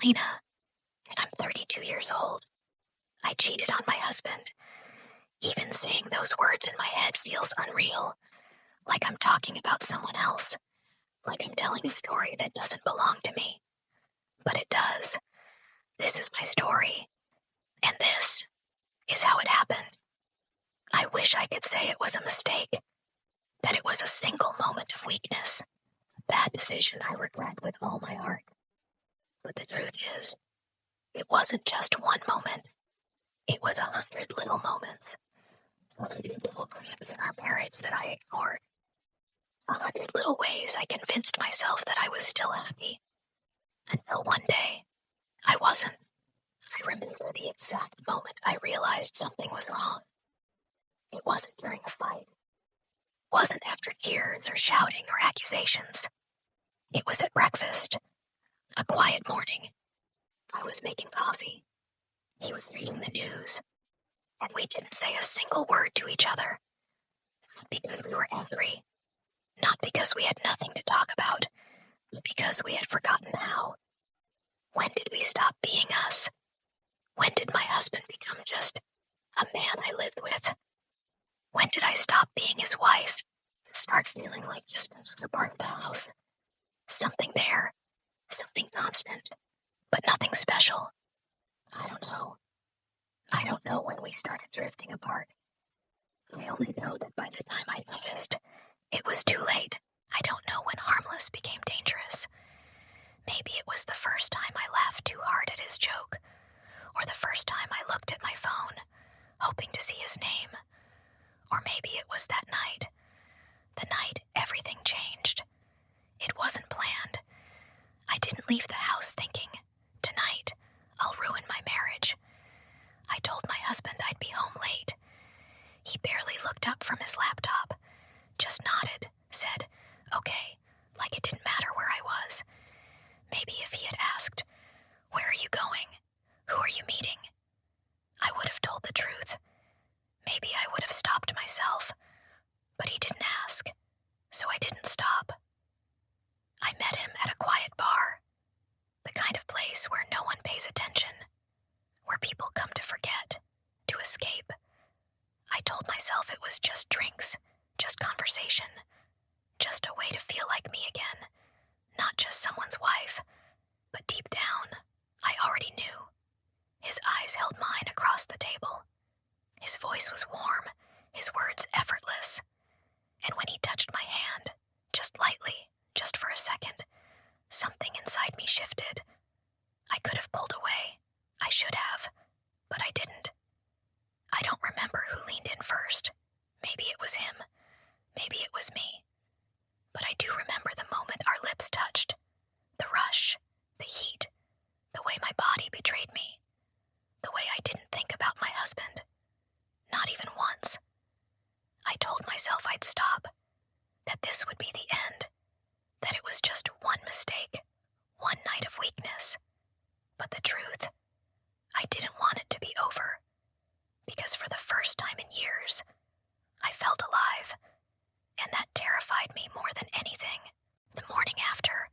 Lena, and I'm 32 years old. I cheated on my husband. Even saying those words in my head feels unreal, like I'm talking about someone else, like I'm telling a story that doesn't belong to me. But it does. This is my story, and this is how it happened. I wish I could say it was a mistake, that it was a single moment of weakness, a bad decision I regret with all my heart. But the truth is, it wasn't just one moment. It was 100 little moments, 100 little cracks in our marriage that I ignored, 100 little ways I convinced myself that I was still happy, until one day, I wasn't. I remember the exact moment I realized something was wrong. It wasn't during a fight. It wasn't after tears or shouting or accusations. It was at breakfast, a quiet morning. I was making coffee. He was reading the news, and we didn't say a single word to each other. Not because we were angry, not because we had nothing to talk about, but because we had forgotten how. When did we stop being us? When did my husband become just a man I lived with? When did I stop being his wife and start feeling like just another part of the house? Something there, something constant, but nothing special. I don't know. I don't know when we started drifting apart. I only know that by the time I noticed, it was too late. I don't know when harmless became dangerous. Maybe it was the first time I laughed too hard at his joke, or the first time I looked at my phone, hoping to see his name. Or maybe it was that night, the night everything changed. It wasn't planned. I didn't leave the house thinking, tonight, I'll ruin my marriage. I told my husband I'd be home late. He barely looked up from his laptop, just nodded, said, okay, like it didn't matter where I was. Maybe if he had asked, where are you going? Who are you meeting? I would have told the truth. Maybe I would have stopped myself, but he didn't ask, so I didn't stop. I met him at a quiet bar, the kind of place where no one pays attention, where people come to forget, to escape. I told myself it was just drinks, just conversation, just a way to feel like me again, not just someone's wife. But deep down, I already knew. His eyes held mine across the table. His voice was warm, his words effortless. And when he touched my hand, just lightly, just for a second, something inside me shifted. I could have pulled away. I should have, but I didn't. I don't remember who leaned in first. Maybe it was him. Maybe it was me. But I do remember the moment our lips touched. The rush, the heat, the way my body betrayed me. The way I didn't think about my husband. Not even once. I told myself I'd stop, that this would be the end, that it was just one mistake, one night of weakness. But the truth, I didn't want it to be over, because for the first time in years, I felt alive, and that terrified me more than anything. The morning after,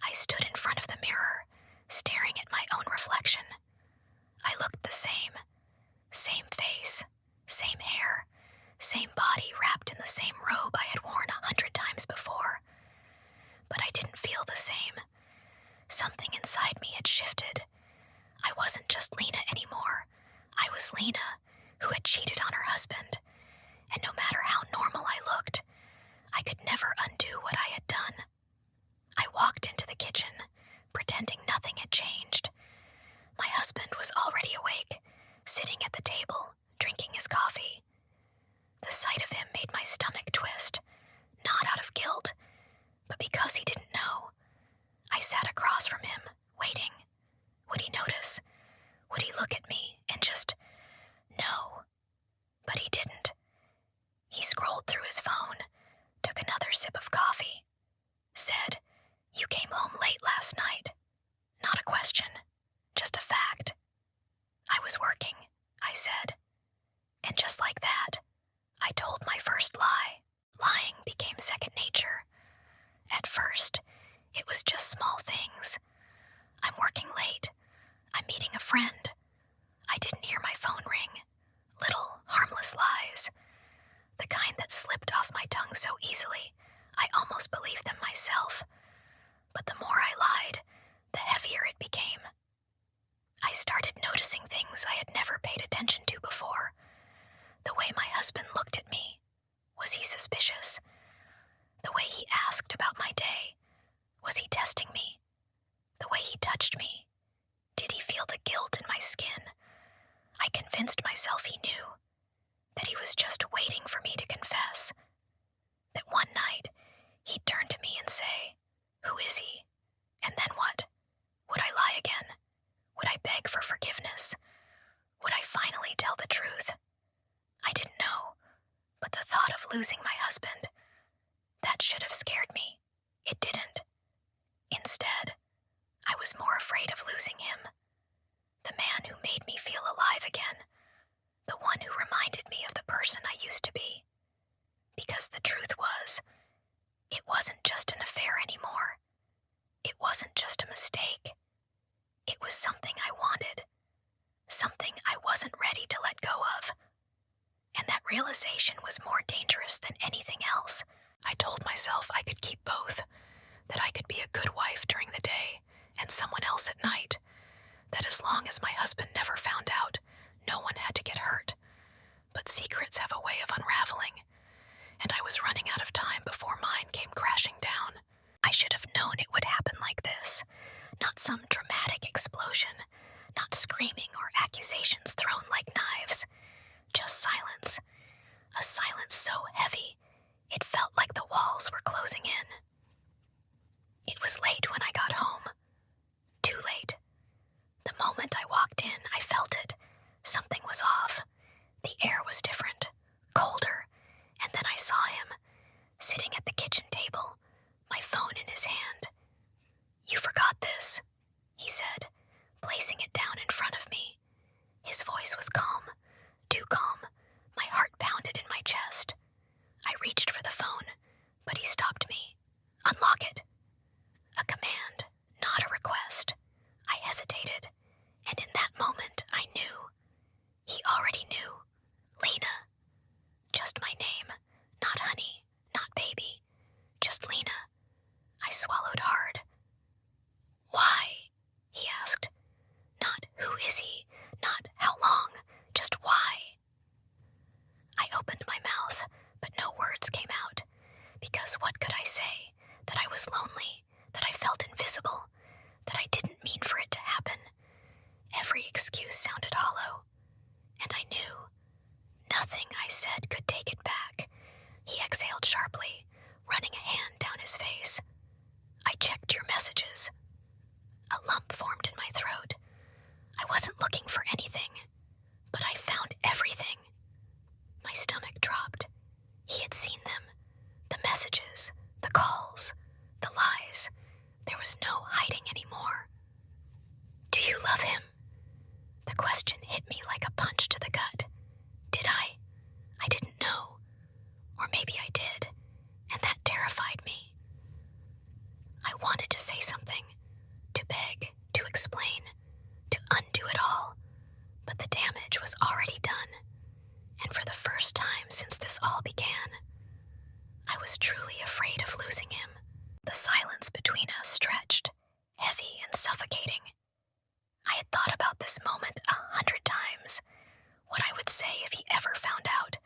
I stood in front of the mirror, staring at my own reflection. I looked the same face, same hair, same body wrapped in the same robe I had worn 100 times before. But I didn't feel the same. Something inside me had shifted. I wasn't just Lena anymore. I was Lena, who had cheated on her husband. And no matter how normal I looked, I could never undo what I had done. I walked into the kitchen, pretending nothing had changed. My husband was already awake, sitting at the table, drinking his coffee. The sight of him made my stomach twist, not out of guilt, but because he didn't know. I sat across from him, waiting. Would he notice? Would he look at me and just know? But he didn't. He scrolled through his phone, took another sip of coffee, said, "You came home late last night." Not a question, just a fact. "I was working," I said. And just like that, I told my first lie. Lying became second nature. At first, it was just small things. "I'm working late. he touched me? Did he feel the guilt in my skin? I convinced myself he knew, that he was just waiting for me to confess. That one night, he'd turn to me and say, "Who is he?" And then what? Would I lie again? Would I beg for forgiveness? Would I finally tell the truth? I didn't know, but the thought of losing my husband, that should have scared me. It didn't. Instead, I was more afraid of losing him. The man who made me feel alive again. The one who reminded me of the person I used to be. Because the truth was, it wasn't just an affair anymore. It wasn't just a mistake. It was something I wanted. Something I wasn't ready to let go of. And that realization was more dangerous than anything else. I told myself I could keep both. That I could be a good wife during the day and someone else at night. That as long as my husband never found out, no one had to get hurt. But secrets have a way of unraveling, and I was running out of time before mine came crashing down. I should have known it would happen like this. Not some dramatic explosion, not screaming or accusations thrown like knives. Just silence. A silence so heavy, it felt like the walls were closing in. It was late when I got home. Too late. The moment I walked in, I felt it. Something was off. The air was different, colder, and then I saw him, sitting at the kitchen table, my phone in his hand. "You forgot this," he said, placing it down in front of me. His voice was calm, too calm. My heart pounded in my chest. I reached for the phone, but he stopped me. "Unlock it." A command, not a request. I hesitated, and in that moment I knew. He already knew. Lena. Just my name, not honey, not baby. Just Lena. I swallowed hard. "Why?" he asked. Not "who is he?" Not "how long?" Just "why?" I opened my mouth, but no words came out. Because what could I say? That I was lonely, that I felt invisible, that I didn't mean for it to happen. Every excuse sounded hollow, and I knew nothing I said could take it back. He exhaled sharply, running a hand down his face. "I checked your messages." A lump formed in my throat. I wasn't looking for anything, but I found everything. My stomach dropped. He had seen them. The messages, the calls, the lies. There was no hiding anymore. "Do you love him?" The question hit me like a punch to the gut. Did I? I didn't know. Or maybe I did, and that terrified me. I wanted to say something, to beg, to explain, to undo it all, but the damage was already done, and for the first time since this all began, I was truly afraid of losing him. The silence between us stretched, heavy and suffocating. I had thought about this moment 100 times, what I would say if he ever found out,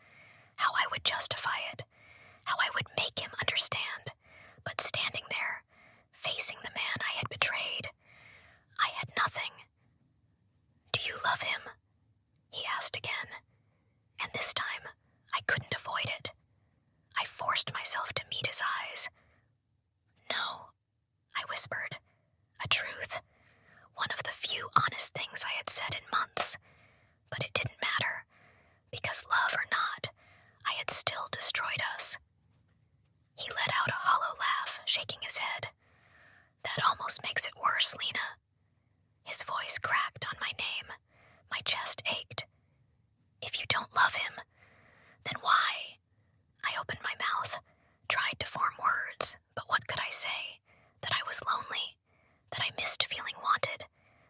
how I would justify it, how I would make him understand. But standing there, facing the man I had betrayed, I had nothing. "Do you love him?" he asked again, and this time I couldn't avoid it. I forced myself to meet his eyes. "No," I whispered, a truth, one of the few honest things I had said in months. But it didn't matter, because love or not, I had still destroyed us. He let out a hollow laugh, shaking his head. "That almost makes it worse, Lena." His voice cracked on my name. My chest ached. "If you don't love him, then why?" I opened my mouth, tried to form words, but what could I say? That I was lonely, that I missed feeling wanted,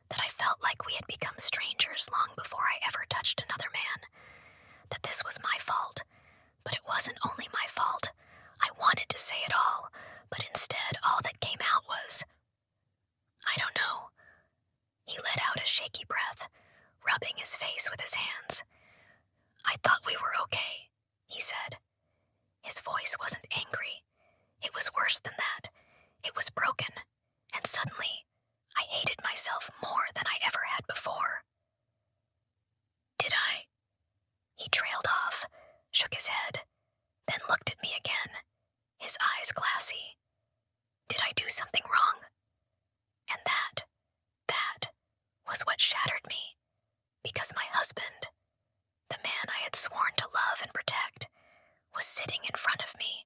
that I felt like we had become strangers long before I ever touched another man, that this was my fault. But it wasn't only my fault. I wanted to say it all, but instead all that came out was, "I don't know." He let out a shaky breath, rubbing his face with his hands. "I thought we were okay," he said. His voice wasn't angry. It was worse than that. It was broken, and suddenly, I hated myself more than I ever had before. Did I? He trailed off, shook his head, then looked at me again, his eyes glassy. Did I do something wrong? And that was what shattered me, because my husband, the man I had sworn to love and protect, was sitting in front of me,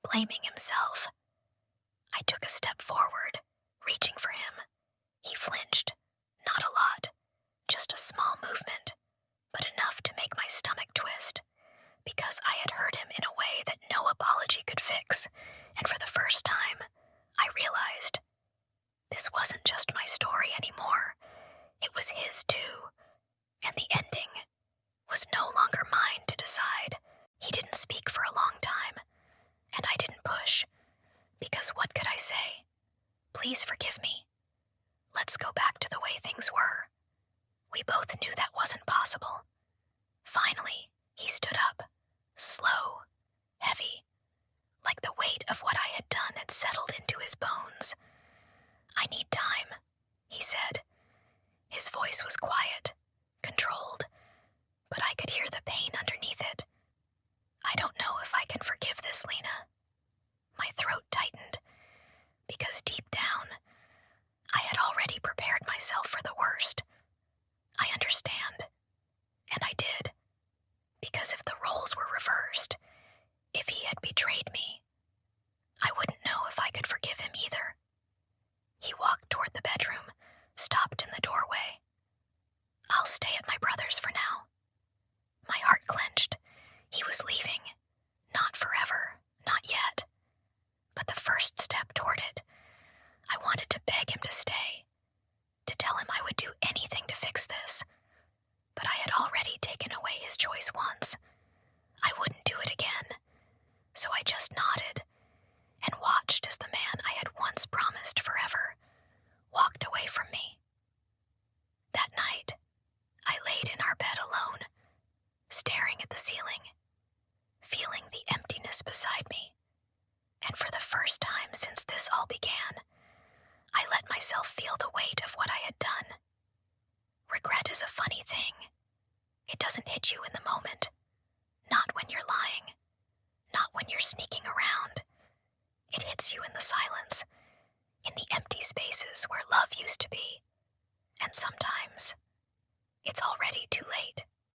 blaming himself. I took a step forward, reaching for him. He flinched, not a lot, just a small movement, but enough to make my stomach twist, because I had hurt him in a way that no apology could fix, and for the first time, I realized this wasn't just my story anymore. It was his too, and the ending was no longer mine to decide. He didn't speak for a long time, and I didn't push, because what could I say? Please forgive me. Let's go back to the way things were. We both knew that wasn't possible. Finally, he stood up, slow, heavy, like the weight of what I had done had settled into his bones. I need time, he said. His voice was quiet, controlled, but I could hear the pain underneath it. I don't know if I can forgive this, Lena. My throat tightened, because deep down, I had already prepared myself for the worst. I understand, and I did, because if the roles were reversed, if he had betrayed me, I wouldn't know if I could forgive him either. He walked toward the bedroom, stopped in the doorway. I'll stay at my brother's for now. My heart clenched. He was leaving. Not forever, not yet. But the first step toward it, I wanted to beg him to stay, to tell him I would do anything to fix this. But I had already taken away his choice once. I wouldn't do it again. So I just nodded and watched as the man I had once promised forever walked away from me. That night, I laid in our bed alone, staring at the ceiling, feeling the emptiness beside me. And for the first time since this all began, I let myself feel the weight of what I had done. Regret is a funny thing. It doesn't hit you in the moment. Not when you're lying. Not when you're sneaking around. It hits you in the silence, in the empty spaces where love used to be. And sometimes, it's already too late.